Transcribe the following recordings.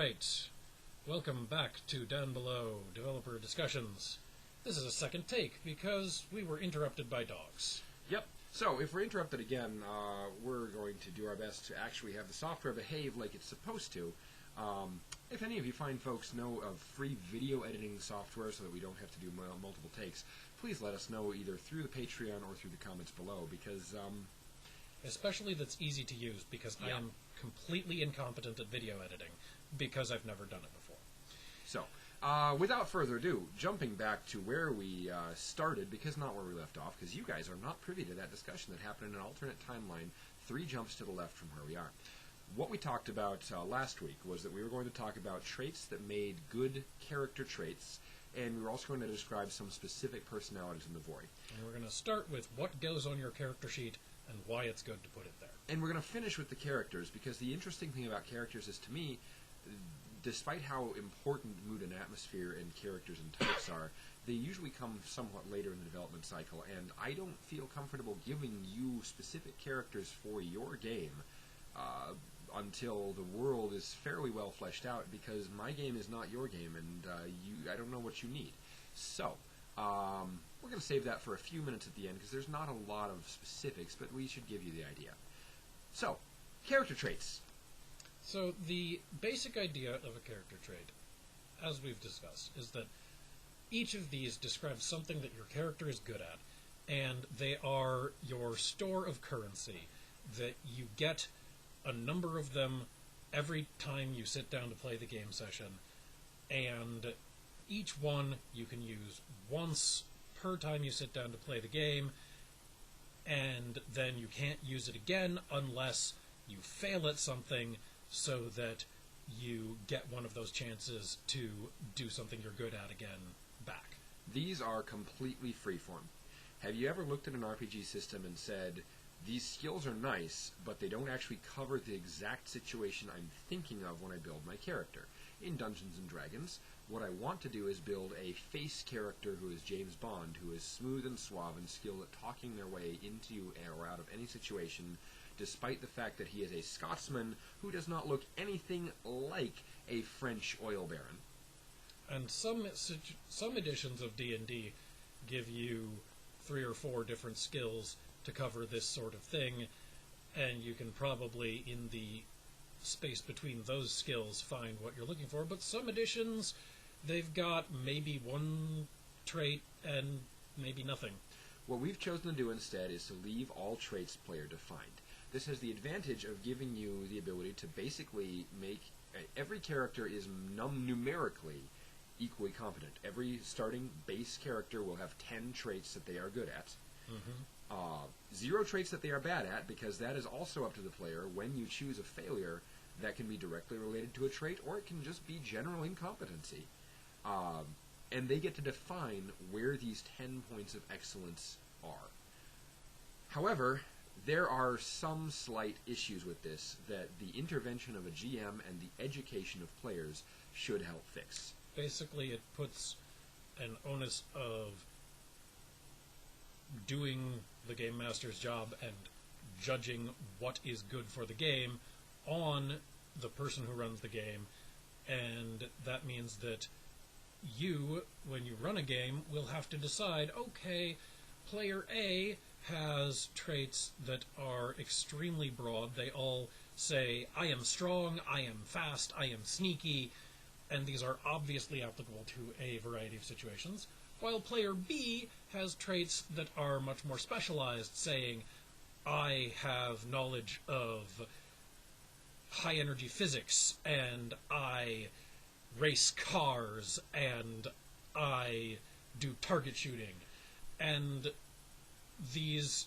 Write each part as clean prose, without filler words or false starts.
Alright, welcome back to Downbelow Developer Discussions. This is a second take because we were interrupted by dogs. Yep. So if we're interrupted again, we're going to do our best to actually have the software behave like it's supposed to. If any of you fine folks know of free video editing software so that we don't have to do multiple takes, please let us know either through the Patreon or through the comments below, because especially that's easy to use, because I am completely incompetent at video editing, because I've never done it before. So, without further ado, jumping back to where we started, because not where we left off, because you guys are not privy to that discussion that happened in an alternate timeline 3 jumps to the left from where we are. What we talked about last week was that we were going to talk about traits that made good character traits, and we were also going to describe some specific personalities in the Void. And we're going to start with what goes on your character sheet and why it's good to put it there. And we're going to finish with the characters, because the interesting thing about characters is, to me, despite how important mood and atmosphere and characters and types are, they usually come somewhat later in the development cycle, and I don't feel comfortable giving you specific characters for your game until the world is fairly well fleshed out, because my game is not your game, and I don't know what you need. So, we're going to save that for a few minutes at the end, because there's not a lot of specifics, but we should give you the idea. So, character traits. So, the basic idea of a character trait, as we've discussed, is that each of these describes something that your character is good at, and they are your store of currency, that you get a number of them every time you sit down to play the game session, and each one you can use once per time you sit down to play the game, and then you can't use it again unless you fail at something, so that you get one of those chances to do something you're good at again back. These are completely freeform. Have you ever looked at an RPG system and said, these skills are nice, but they don't actually cover the exact situation I'm thinking of when I build my character? In Dungeons & Dragons, what I want to do is build a face character who is James Bond, who is smooth and suave and skilled at talking their way into or out of any situation, despite the fact that he is a Scotsman who does not look anything like a French oil baron. And some editions of D&D give you 3 or 4 different skills to cover this sort of thing, and you can probably, in the space between those skills, find what you're looking for. But some editions, they've got maybe 1 trait and maybe nothing. What we've chosen to do instead is to leave all traits player defined. This has the advantage of giving you the ability to basically make every character is numerically equally competent. Every starting base character will have 10 traits that they are good at. 0 traits that they are bad at, because that is also up to the player. When you choose a failure, that can be directly related to a trait, or it can just be general incompetency. And they get to define where these 10 points of excellence are. However, there are some slight issues with this that the intervention of a GM and the education of players should help fix. Basically, it puts an onus of doing the game master's job and judging what is good for the game on the person who runs the game, and that means that you, when you run a game, will have to decide, okay, player A has traits that are extremely broad. They all say, I am strong, I am fast, I am sneaky, and these are obviously applicable to a variety of situations, while player B has traits that are much more specialized, saying, I have knowledge of high-energy physics, and I race cars, and I do target shooting. And these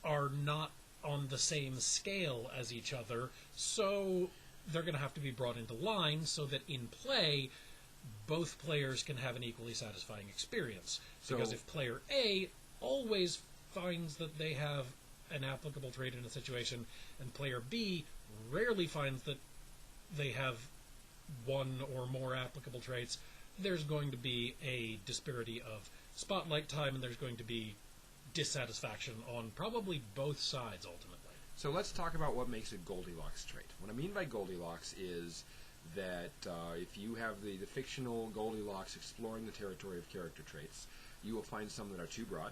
are not on the same scale as each other, so they're going to have to be brought into line so that in play, both players can have an equally satisfying experience. Because if player A always finds that they have an applicable trait in a situation, and player B rarely finds that they have 1 or more applicable traits, there's going to be a disparity of spotlight time, and there's going to be dissatisfaction on probably both sides, ultimately. So let's talk about what makes a Goldilocks trait. What I mean by Goldilocks is that if you have the fictional Goldilocks exploring the territory of character traits, you will find some that are too broad,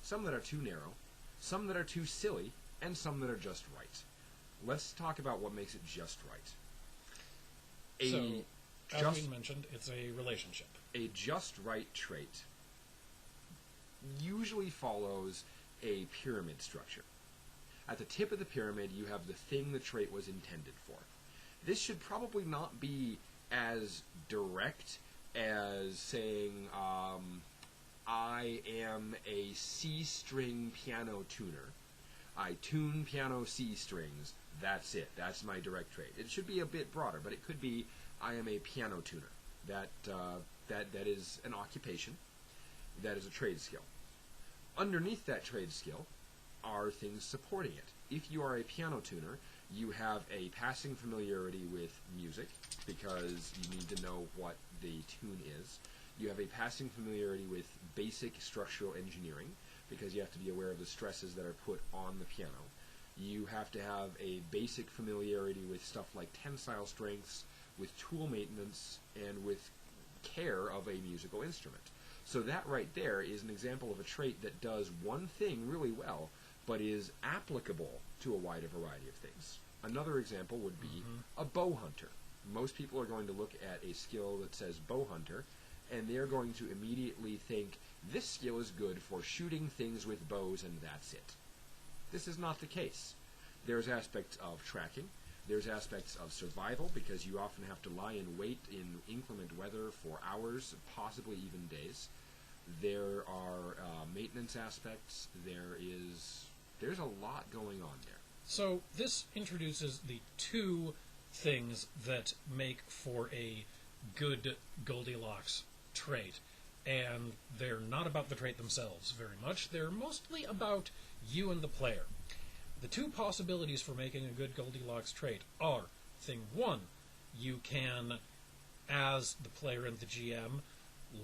some that are too narrow, some that are too silly, and some that are just right. Let's talk about what makes it just right. As we mentioned, it's a relationship. A just right trait usually follows a pyramid structure. At the tip of the pyramid, you have the thing the trait was intended for. This should probably not be as direct as saying, I am a C-string piano tuner. I tune piano C strings. That's it. That's my direct trait. It should be a bit broader, but it could be, I am a piano tuner. That is an occupation. That is a trade skill. Underneath that trade skill are things supporting it. If you are a piano tuner, you have a passing familiarity with music, because you need to know what the tune is. You have a passing familiarity with basic structural engineering, because you have to be aware of the stresses that are put on the piano. You have to have a basic familiarity with stuff like tensile strengths, with tool maintenance, and with care of a musical instrument. So that right there is an example of a trait that does one thing really well, but is applicable to a wider variety of things. Another example would be a bow hunter. Most people are going to look at a skill that says bow hunter, and they're going to immediately think, this skill is good for shooting things with bows and that's it. This is not the case. There's aspects of tracking. There's aspects of survival, because you often have to lie in wait in inclement weather for hours, possibly even days. There are maintenance aspects. There's a lot going on there. So this introduces the two things that make for a good Goldilocks trait. And they're not about the trait themselves very much. They're mostly about you and the player. The two possibilities for making a good Goldilocks trait are, thing one, you can, as the player and the GM,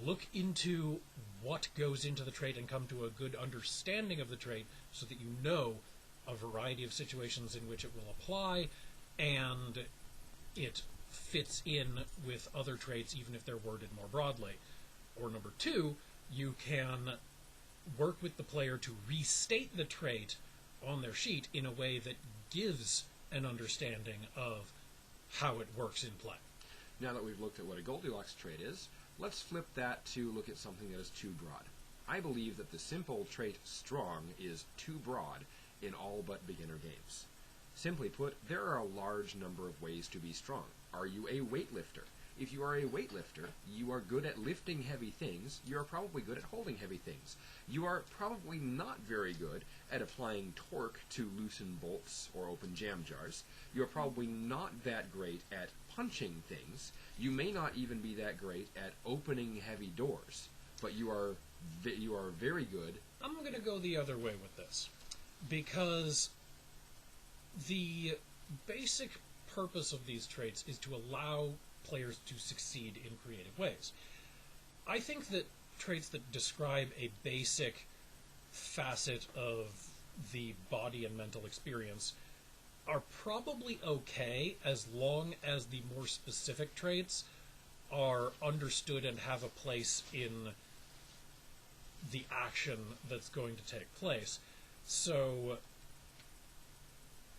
look into what goes into the trait and come to a good understanding of the trait so that you know a variety of situations in which it will apply, and it fits in with other traits even if they're worded more broadly. Or number two, you can work with the player to restate the trait on their sheet in a way that gives an understanding of how it works in play. Now that we've looked at what a Goldilocks trait is, let's flip that to look at something that is too broad. I believe that the simple trait strong is too broad in all but beginner games. Simply put, there are a large number of ways to be strong. Are you a weightlifter? If you are a weightlifter, you are good at lifting heavy things. You are probably good at holding heavy things. You are probably not very good at applying torque to loosen bolts or open jam jars. You are probably not that great at punching things. You may not even be that great at opening heavy doors. But you are very good. I'm going to go the other way with this, because the basic purpose of these traits is to allow players to succeed in creative ways. I think that traits that describe a basic facet of the body and mental experience are probably okay as long as the more specific traits are understood and have a place in the action that's going to take place. So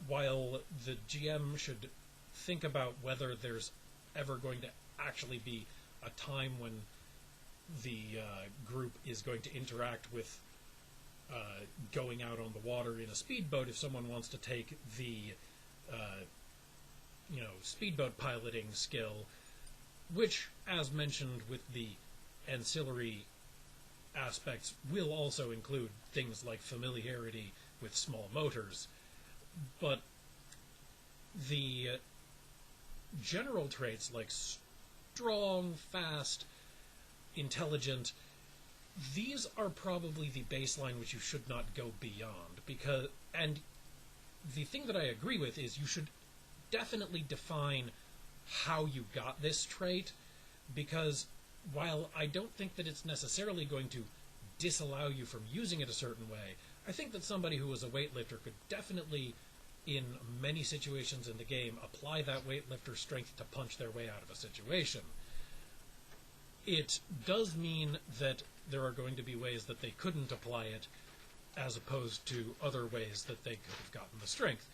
while the GM should think about whether there's ever going to actually be a time when the group is going to interact with going out on the water in a speedboat, if someone wants to take the speedboat piloting skill, which, as mentioned with the ancillary aspects, will also include things like familiarity with small motors, but the general traits like strong, fast, intelligent, these are probably the baseline which you should not go beyond, and the thing that I agree with is you should definitely define how you got this trait, because while I don't think that it's necessarily going to disallow you from using it a certain way, I think that somebody who was a weightlifter could definitely in many situations in the game, apply that weightlifter strength to punch their way out of a situation. It does mean that there are going to be ways that they couldn't apply it, as opposed to other ways that they could have gotten the strength.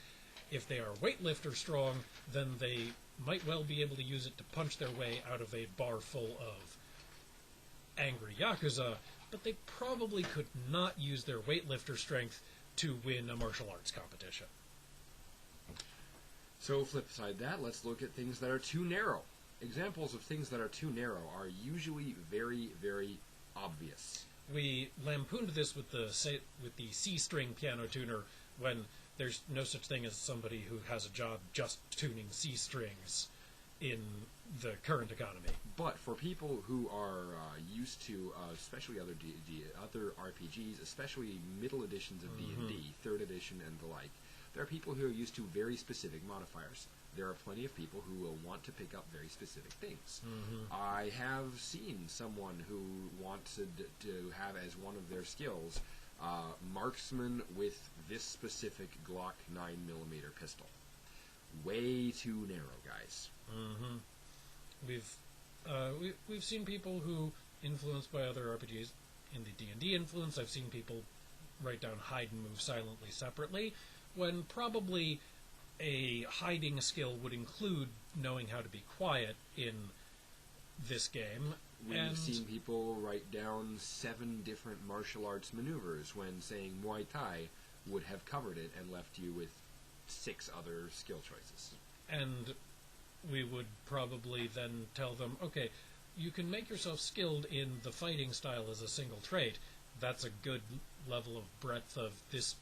If they are weightlifter strong, then they might well be able to use it to punch their way out of a bar full of angry Yakuza, but they probably could not use their weightlifter strength to win a martial arts competition. So, flip side that, let's look at things that are too narrow. Examples of things that are too narrow are usually very, very obvious. We lampooned this with the C-string piano tuner when there's no such thing as somebody who has a job just tuning C strings in the current economy. But for people who are used to, especially other other RPGs, especially middle editions of D&D, 3rd edition and the like, there are people who are used to very specific modifiers. There are plenty of people who will want to pick up very specific things. I have seen someone who wanted to have as one of their skills marksman with this specific Glock 9mm pistol. Way too narrow, guys. We've seen people who, influenced by other RPGs, in the D&D influence, I've seen people write down hide and move silently separately, when probably a hiding skill would include knowing how to be quiet in this game. We've seen people write down 7 different martial arts maneuvers when saying Muay Thai would have covered it and left you with 6 other skill choices. And we would probably then tell them, okay, you can make yourself skilled in the fighting style as a single trait. That's a good level of breadth of this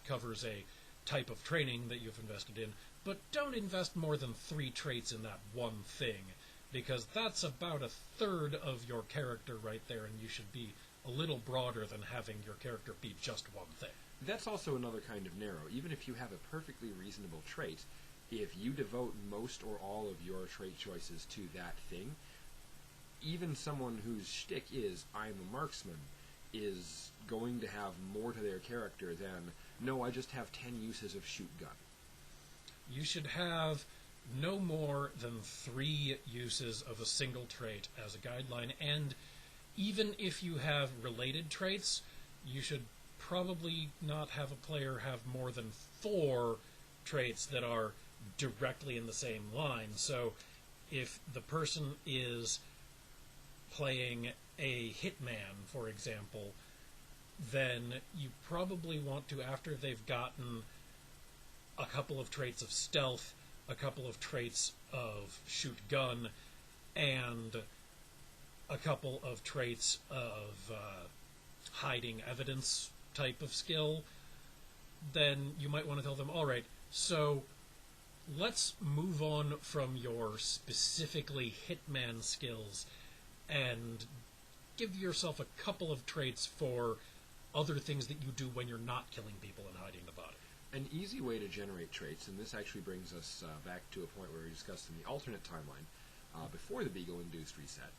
covers a type of training that you've invested in, but don't invest more than 3 traits in that one thing, because that's about 1/3 of your character right there, and you should be a little broader than having your character be just one thing. That's also another kind of narrow. Even if you have a perfectly reasonable trait, if you devote most or all of your trait choices to that thing, even someone whose shtick is, I'm a marksman, is going to have more to their character than, no, I just have 10 uses of shoot gun. You should have no more than 3 uses of a single trait as a guideline, and even if you have related traits, you should probably not have a player have more than 4 traits that are directly in the same line. So if the person is playing a hitman, for example, then you probably want to, after they've gotten a couple of traits of stealth, a couple of traits of shoot gun, and a couple of traits of hiding evidence type of skill, then you might want to tell them, all right, so let's move on from your specifically hitman skills and give yourself a couple of traits for other things that you do when you're not killing people and hiding the body. An easy way to generate traits, and this actually brings us back to a point where we discussed in the alternate timeline, before the Beagle-induced reset.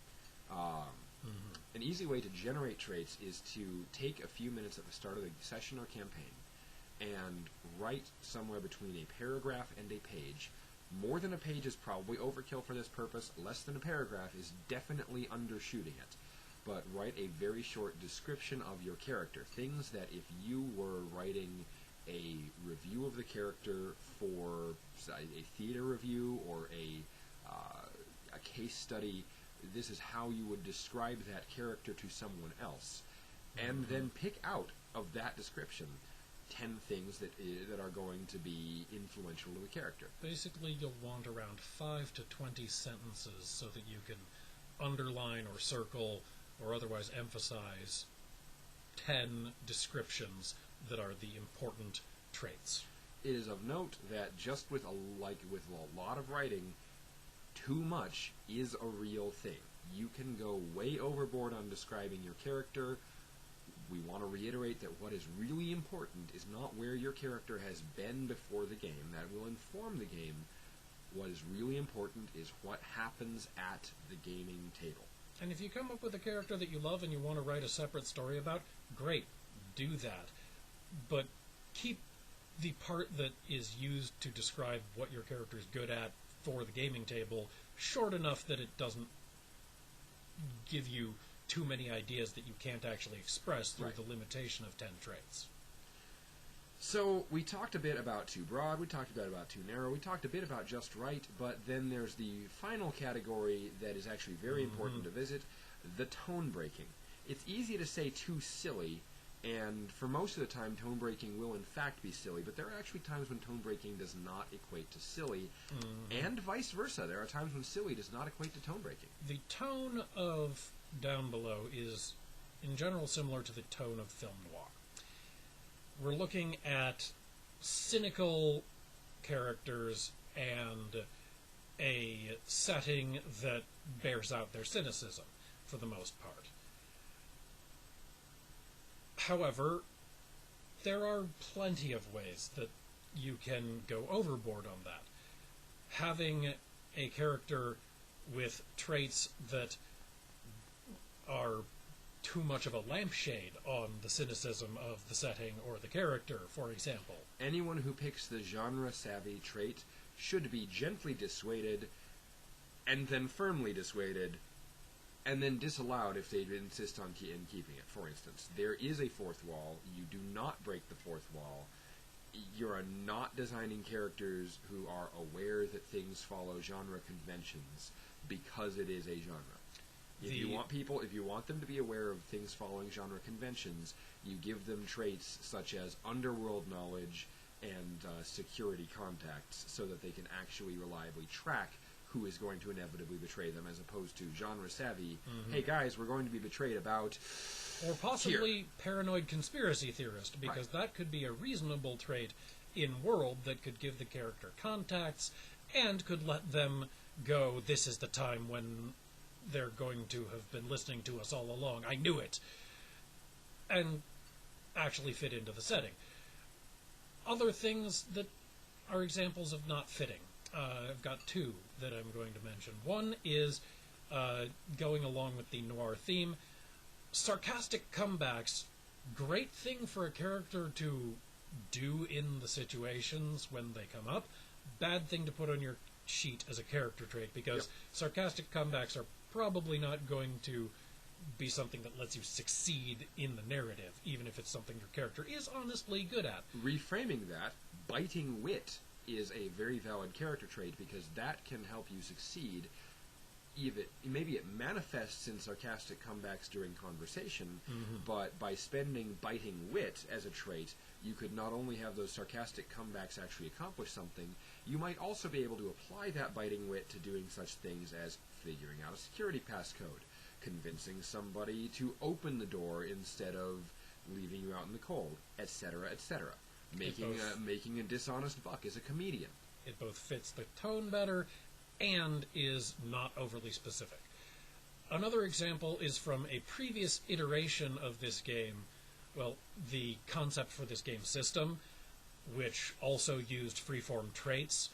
An easy way to generate traits is to take a few minutes at the start of the session or campaign and write somewhere between a paragraph and a page. More than a page is probably overkill for this purpose. Less than a paragraph is definitely undershooting it. But write a very short description of your character. Things that if you were writing a review of the character for a theater review or a case study, this is how you would describe that character to someone else. And then pick out of that description 10 things that are going to be influential to the character. Basically, you'll want around 5 to 20 sentences so that you can underline or circle or otherwise emphasize 10 descriptions that are the important traits. It is of note that just with a lot of writing, too much is a real thing. You can go way overboard on describing your character. We want to reiterate that what is really important is not where your character has been before the game. That will inform the game. What is really important is what happens at the gaming table. And if you come up with a character that you love and you want to write a separate story about, great, do that. But keep the part that is used to describe what your character is good at for the gaming table short enough that it doesn't give you too many ideas that you can't actually express through the limitation of 10 traits. So we talked a bit about too broad, we talked a bit about too narrow, we talked a bit about just right, but then there's the final category that is actually very important to visit, the tone breaking. It's easy to say too silly, and for most of the time tone breaking will in fact be silly, but there are actually times when tone breaking does not equate to silly, and vice versa. There are times when silly does not equate to tone breaking. The tone of Downbelow is in general similar to the tone of film noir. We're looking at cynical characters and a setting that bears out their cynicism, for the most part. However, there are plenty of ways that you can go overboard on that. Having a character with traits that are too much of a lampshade on the cynicism of the setting or the character, for example. Anyone who picks the genre-savvy trait should be gently dissuaded, and then firmly dissuaded, and then disallowed if they insist on keeping it. For instance, there is a fourth wall. You do not break the fourth wall. You are not designing characters who are aware that things follow genre conventions because it is a genre. If you want them to be aware of things following genre conventions, you give them traits such as underworld knowledge and security contacts so that they can actually reliably track who is going to inevitably betray them, as opposed to genre savvy, hey guys, we're going to be betrayed about... Or possibly paranoid conspiracy theorist, because that could be a reasonable trait in world that could give the character contacts and could let them go, this is the time when they're going to have been listening to us all along. I knew it. And actually fit into the setting. Other things that are examples of not fitting. I've got two that I'm going to mention. One is, going along with the noir theme, sarcastic comebacks. Great thing for a character to do in the situations when they come up. Bad thing to put on your sheet as a character trait, because sarcastic comebacks are probably not going to be something that lets you succeed in the narrative, even if it's something your character is honestly good at. Reframing that, biting wit is a very valid character trait, because that can help you succeed. Maybe it manifests in sarcastic comebacks during conversation, but by spending biting wit as a trait, you could not only have those sarcastic comebacks actually accomplish something, you might also be able to apply that biting wit to doing such things as figuring out a security passcode, convincing somebody to open the door instead of leaving you out in the cold, etc., etc. Making a dishonest buck as a comedian. It both fits the tone better and is not overly specific. Another example is from a previous iteration of this game. Well, the concept for this game system, which also used freeform traits,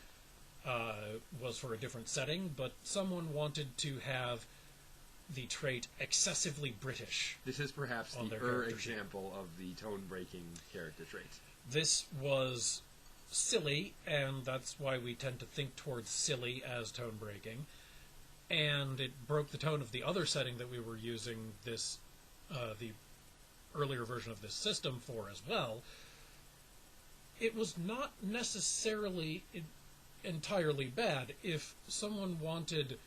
was for a different setting, but someone wanted to have the trait excessively British. This is perhaps the example of the tone-breaking character traits. This was silly, and that's why we tend to think towards silly as tone-breaking. And it broke the tone of the other setting that we were using this, the earlier version of this system for as well. It was not necessarily entirely bad. If someone wanted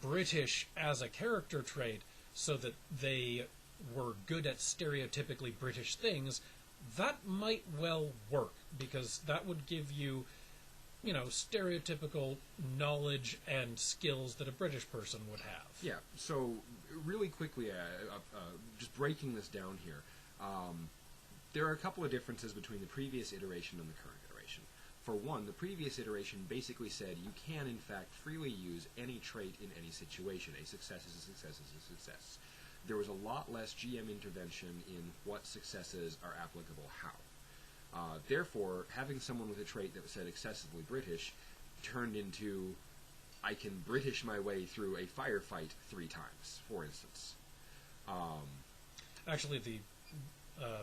British as a character trait so that they were good at stereotypically British things, that might well work, because that would give you, stereotypical knowledge and skills that a British person would have. Yeah, so really quickly, just breaking this down here, there are a couple of differences between the previous iteration and the current iteration. For one, the previous iteration basically said you can, in fact, freely use any trait in any situation. A success is a success is a success. There was a lot less GM intervention in what successes are applicable how. Therefore, having someone with a trait that said excessively British turned into, I can British my way through a firefight 3 times, for instance. Actually, the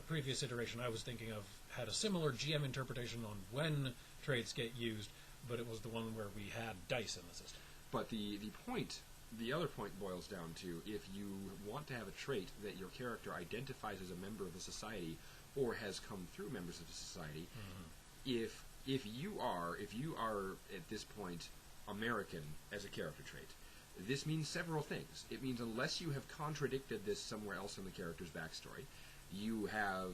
previous iteration I was thinking of had a similar GM interpretation on when traits get used, but it was the one where we had dice in the system. But the other point boils down to, if you want to have a trait that your character identifies as a member of a society or has come through members of a society, if you are at this point American as a character trait, this means several things. It means unless you have contradicted this somewhere else in the character's backstory, you have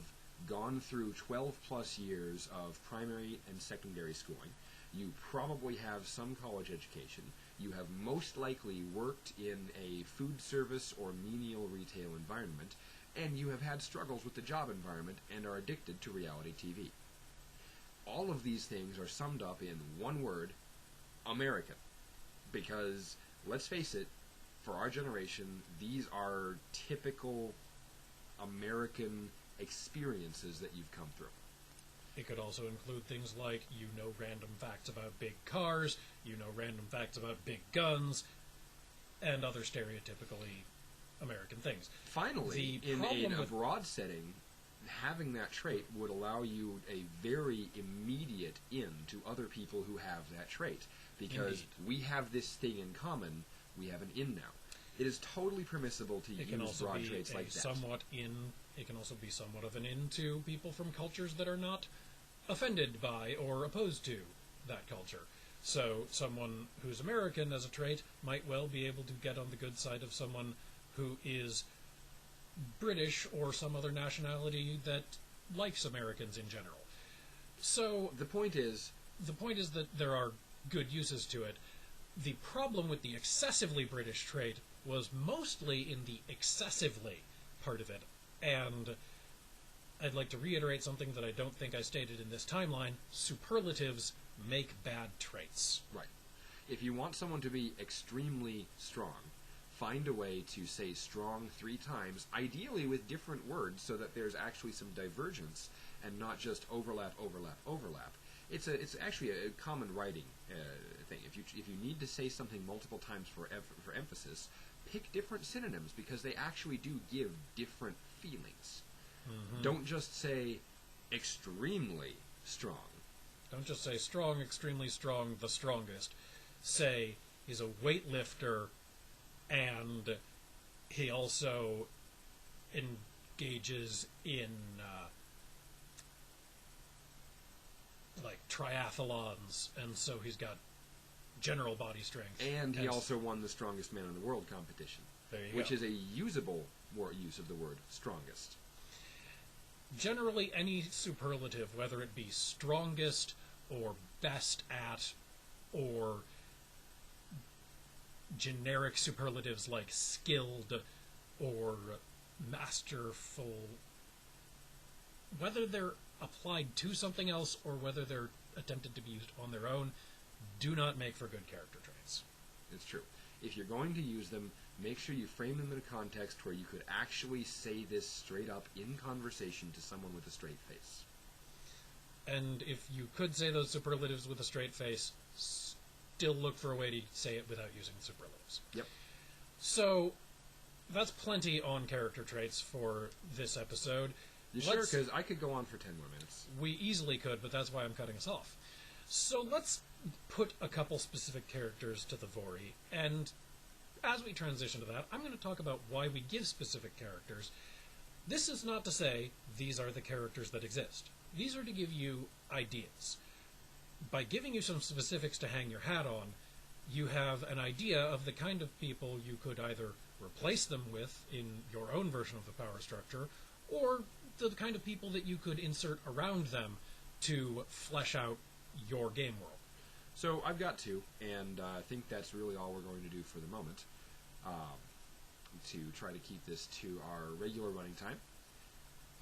gone through 12 plus years of primary and secondary schooling, you probably have some college education, you have most likely worked in a food service or menial retail environment, and you have had struggles with the job environment and are addicted to reality TV. All of these things are summed up in one word: American. Because, let's face it, for our generation, these are typical American experiences that you've come through. It could also include things like, you know random facts about big cars, you know random facts about big guns, and other stereotypically American things. Finally, in a broad setting, having that trait would allow you a very immediate in to other people who have that trait. Because we have this thing in common, we have an in now. It is totally permissible to use broad traits like that. It can also be somewhat of an in to people from cultures that are not offended by or opposed to that culture. So someone who's American as a trait might well be able to get on the good side of someone who is British or some other nationality that likes Americans in general. So the point is that there are good uses to it. The problem with the excessively British trait was mostly in the excessively part of it. And I'd like to reiterate something that I don't think I stated in this timeline. Superlatives make bad traits. Right. If you want someone to be extremely strong, find a way to say strong 3 times, ideally with different words, so that there's actually some divergence and not just overlap, overlap, overlap. It's actually a common writing thing. If you need to say something multiple times for emphasis, pick different synonyms, because they actually do give different feelings. Don't just say extremely strong. Don't just say strong, extremely strong, the strongest. Say he's a weightlifter and he also engages in like triathlons, and so he's got general body strength. And he also won the Strongest Man in the World competition, which is a usable use of the word strongest. Generally, any superlative, whether it be strongest or best at, or generic superlatives like skilled or masterful, whether they're applied to something else or whether they're attempted to be used on their own, do not make for good character traits. It's true. If you're going to use them, make sure you frame them in a context where you could actually say this straight up in conversation to someone with a straight face. And if you could say those superlatives with a straight face, still look for a way to say it without using superlatives. Yep. So, that's plenty on character traits for this episode. You sure? Because I could go on for 10 more minutes. We easily could, but that's why I'm cutting us off. So let's put a couple specific characters to the Vori, and as we transition to that, I'm going to talk about why we give specific characters. This is not to say these are the characters that exist. These are to give you ideas. By giving you some specifics to hang your hat on, you have an idea of the kind of people you could either replace them with in your own version of the power structure, or the kind of people that you could insert around them to flesh out your game world. So I've got 2, and I think that's really all we're going to do for the moment, to try to keep this to our regular running time.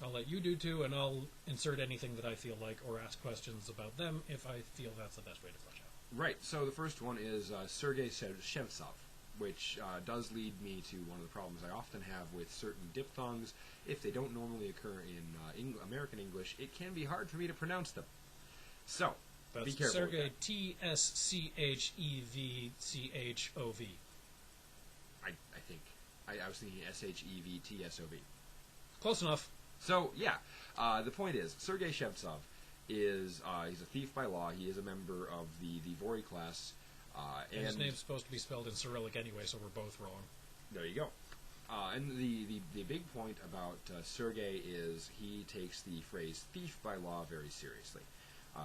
I'll let you do 2, and I'll insert anything that I feel like or ask questions about them if I feel that's the best way to flesh out. Right, so the first one is Sergei Shevtsov, which does lead me to one of the problems I often have with certain diphthongs. If they don't normally occur in American English, it can be hard for me to pronounce them. So, that's be careful. Sergei, T-S-C-H-E-V-C-H-O-V. I think. I was thinking S-H-E-V-T-S-O-V. Close enough. So, yeah, the point is, Sergei Shevtsov is, he's a thief by law. He is a member of the Vori class. And his name's supposed to be spelled in Cyrillic anyway, so we're both wrong. There you go. And the big point about Sergei is he takes the phrase thief by law very seriously.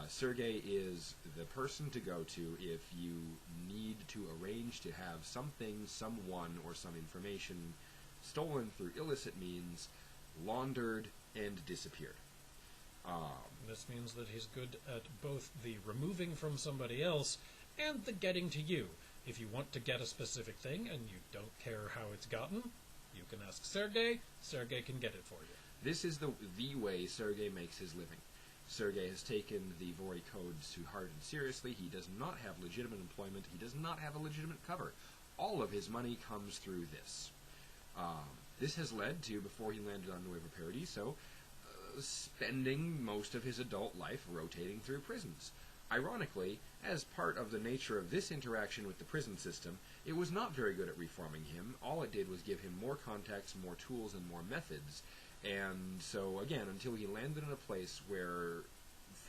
Sergei is the person to go to if you need to arrange to have something, someone, or some information stolen through illicit means, laundered, and disappeared. This means that he's good at both the removing from somebody else and the getting to you. If you want to get a specific thing and you don't care how it's gotten, you can ask Sergei. Sergei can get it for you. This is the way Sergei makes his living. Sergei has taken the Vori codes to heart and seriously. He does not have legitimate employment. He does not have a legitimate cover. All of his money comes through this. This has led to, before he landed on Nueva Paradiso, spending most of his adult life rotating through prisons. Ironically, as part of the nature of this interaction with the prison system, it was not very good at reforming him. All it did was give him more contacts, more tools, and more methods. And so, again, until he landed in a place where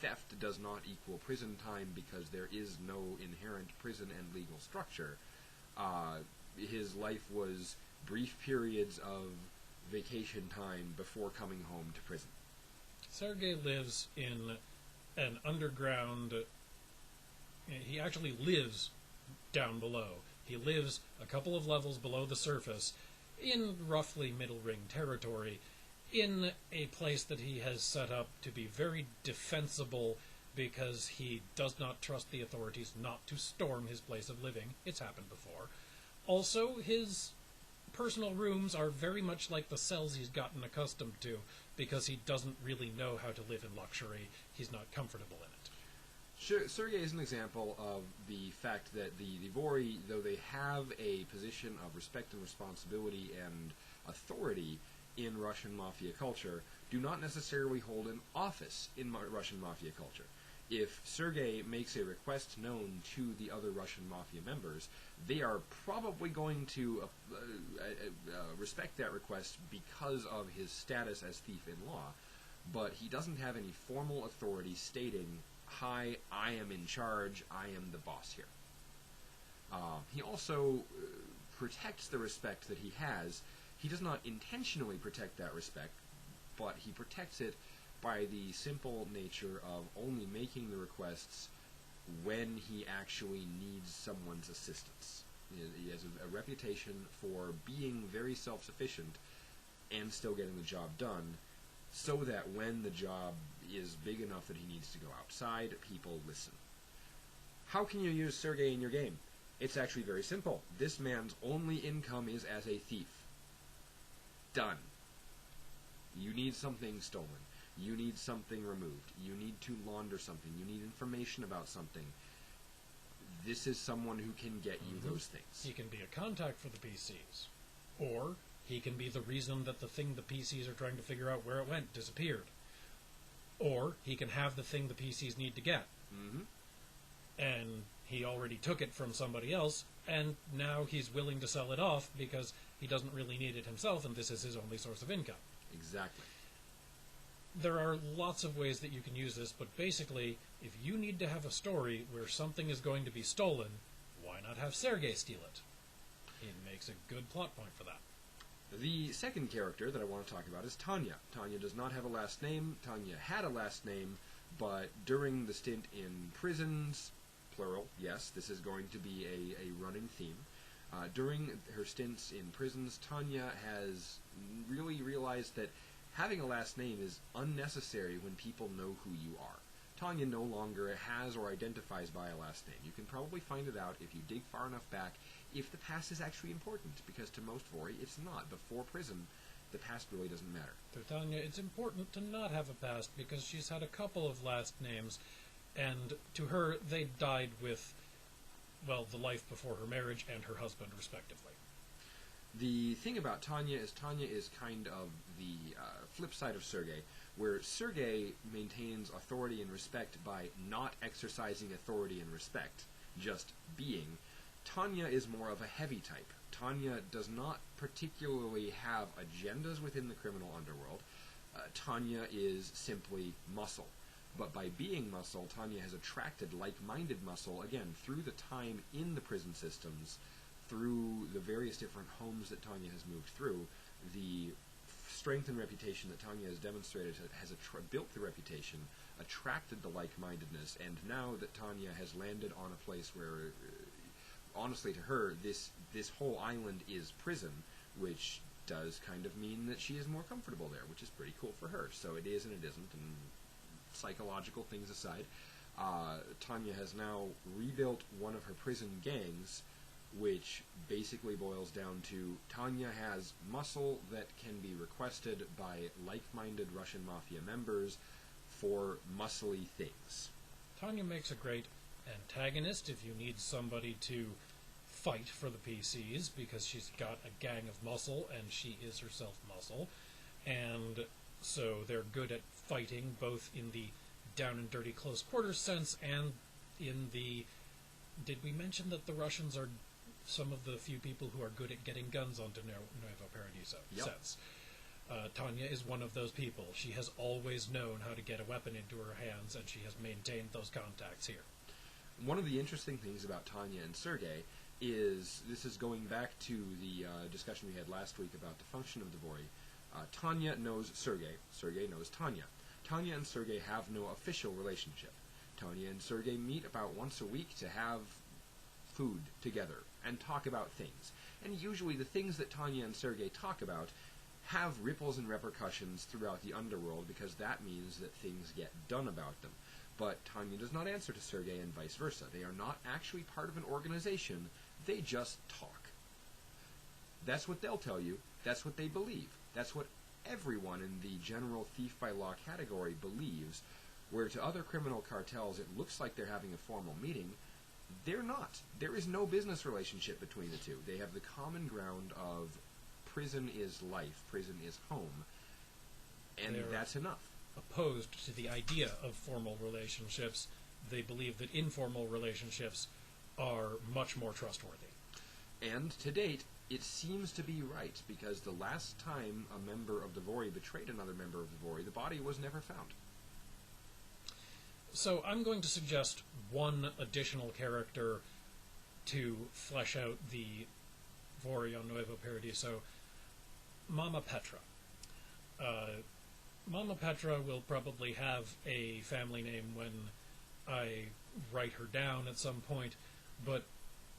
theft does not equal prison time because there is no inherent prison and legal structure, his life was brief periods of vacation time before coming home to prison. Sergei lives in an underground... He actually lives down below. He lives a couple of levels below the surface in roughly middle ring territory, in a place that he has set up to be very defensible because he does not trust the authorities not to storm his place of living. It's happened before. Also, his personal rooms are very much like the cells he's gotten accustomed to because he doesn't really know how to live in luxury. He's not comfortable in it. Sure, Sergei is an example of the fact that the Vori, though they have a position of respect and responsibility and authority in Russian mafia culture, do not necessarily hold an office in Russian mafia culture. If Sergei makes a request known to the other Russian mafia members, they are probably going to respect that request because of his status as thief-in-law, but he doesn't have any formal authority stating, "Hi, I am in charge, I am the boss here." He also protects the respect that he has. He does not intentionally protect that respect, but he protects it by the simple nature of only making the requests when he actually needs someone's assistance. He has a reputation for being very self-sufficient and still getting the job done, so that when the job is big enough that he needs to go outside, people listen. How can you use Sergei in your game? It's actually very simple. This man's only income is as a thief. Done. You need something stolen. You need something removed. You need to launder something. You need information about something. This is someone who can get you those things. He can be a contact for the PCs. Or he can be the reason that the thing the PCs are trying to figure out where it went disappeared. Or he can have the thing the PCs need to get. And he already took it from somebody else, and now he's willing to sell it off because he doesn't really need it himself, and this is his only source of income. Exactly. There are lots of ways that you can use this, but basically, if you need to have a story where something is going to be stolen, why not have Sergei steal it? He makes a good plot point for that. The second character that I want to talk about is Tanya. Tanya does not have a last name. Tanya had a last name, but during the stint in prisons, plural, yes, this is going to be a running theme. During her stints in prisons, Tanya has really realized that having a last name is unnecessary when people know who you are. Tanya no longer has or identifies by a last name. You can probably find it out if you dig far enough back if the past is actually important, because to most Vori, it's not. Before prison, the past really doesn't matter. To Tanya, it's important to not have a past because she's had a couple of last names, and to her, they died with, well, the life before her marriage and her husband, respectively. The thing about Tanya is kind of the flip side of Sergei, where Sergei maintains authority and respect by not exercising authority and respect, just being. Tanya is more of a heavy type. Tanya does not particularly have agendas within the criminal underworld. Tanya is simply muscle. But by being muscle, Tanya has attracted like-minded muscle, again, through the time in the prison systems, through the various different homes that Tanya has moved through. The strength and reputation that Tanya has demonstrated has built the reputation, attracted the like-mindedness, and now that Tanya has landed on a place where, honestly to her, this whole island is prison, which does kind of mean that she is more comfortable there, which is pretty cool for her. So it is and it isn't, and psychological things aside, Tanya has now rebuilt one of her prison gangs, which basically boils down to Tanya has muscle that can be requested by like-minded Russian mafia members for muscly things. Tanya makes a great antagonist if you need somebody to fight for the PCs, because she's got a gang of muscle, and she is herself muscle, and so they're good at fighting, both in the down and dirty close quarters sense, and in the... Did we mention that the Russians are some of the few people who are good at getting guns onto Nuevo Paradiso sense? Tanya is one of those people. She has always known how to get a weapon into her hands, and she has maintained those contacts here. One of the interesting things about Tanya and Sergei is, this is going back to the discussion we had last week about the function of Dvory. Tanya knows Sergei. Sergei knows Tanya. Tanya and Sergei have no official relationship. Tanya and Sergei meet about once a week to have food together and talk about things. And usually the things that Tanya and Sergei talk about have ripples and repercussions throughout the underworld, because that means that things get done about them. But Tanya does not answer to Sergei and vice versa. They are not actually part of an organization. They just talk. That's what they'll tell you. That's what they believe. That's what everyone in the general thief-by-law category believes, where to other criminal cartels it looks like they're having a formal meeting. They're not. There is no business relationship between the two. They have the common ground of prison is life, prison is home, and that's enough. Opposed to the idea of formal relationships, they believe that informal relationships are much more trustworthy. And to date, it seems to be right, because the last time a member of Dvory betrayed another member of Dvory, the body was never found. So I'm going to suggest one additional character to flesh out the Dvory on Nuevo Paradiso. Mama Petra. Mama Petra will probably have a family name when I write her down at some point, but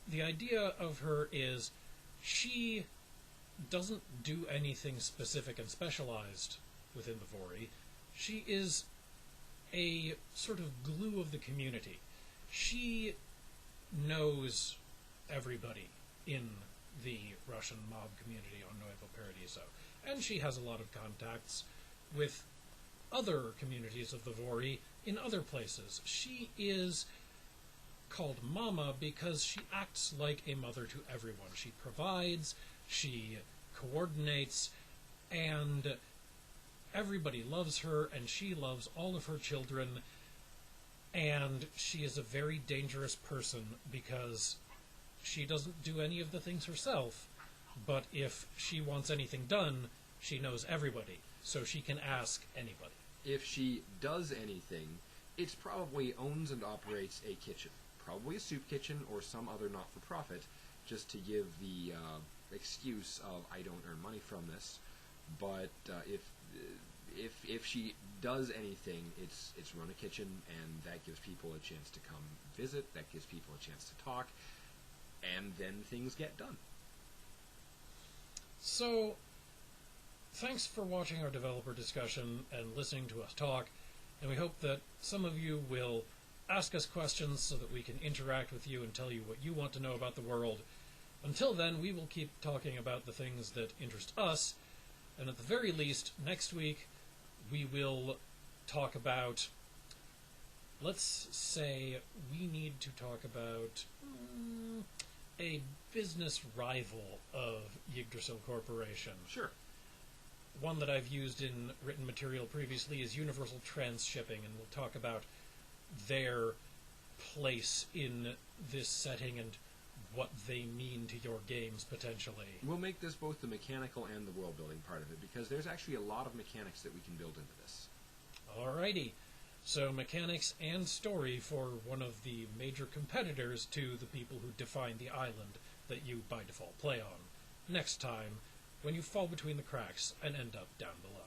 the idea of her is she doesn't do anything specific and specialized within the Dvory. She is a sort of glue of the community. She knows everybody in the Russian mob community on Nuevo Paradiso, and she has a lot of contacts with other communities of the Dvory in other places. She is called Mama because she acts like a mother to everyone. She provides, she coordinates, and everybody loves her, and she loves all of her children, and she is a very dangerous person because she doesn't do any of the things herself, but if she wants anything done, she knows everybody, so she can ask anybody. If she does anything, it's probably owns and operates a kitchen. Probably a soup kitchen or some other not-for-profit, just to give the excuse of, I don't earn money from this. But if she does anything, it's run a kitchen, and that gives people a chance to come visit, that gives people a chance to talk, and then things get done. So, thanks for watching our developer discussion and listening to us talk, and we hope that some of you will ask us questions so that we can interact with you and tell you what you want to know about the world. Until then, we will keep talking about the things that interest us, and at the very least, next week, we will talk about, let's say, we need to talk about a business rival of Yggdrasil Corporation. Sure. One that I've used in written material previously is Universal Transshipping, and we'll talk about their place in this setting and what they mean to your games, potentially. We'll make this both the mechanical and the world-building part of it, because there's actually a lot of mechanics that we can build into this. Alrighty. So mechanics and story for one of the major competitors to the people who define the island that you by default play on. Next time, when you fall between the cracks and end up down below.